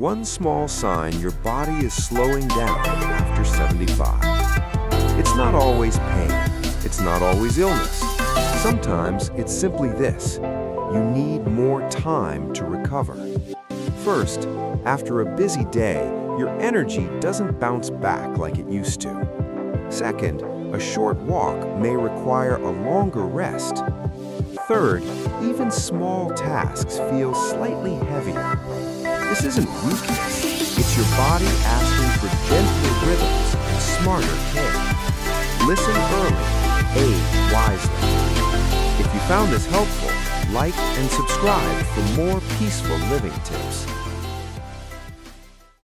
One small sign your body is slowing down after 75. It's not always pain. It's not always illness. Sometimes it's simply this: you need more time to recover. First, after a busy day, your energy doesn't bounce back like it used to. Second, a short walk may require a longer rest. Third, even small tasks feel slightly heavier. This isn't weakness. It's your body asking for gentler rhythms and smarter care. Listen early, age wisely. If you found this helpful, like and subscribe for more peaceful living tips.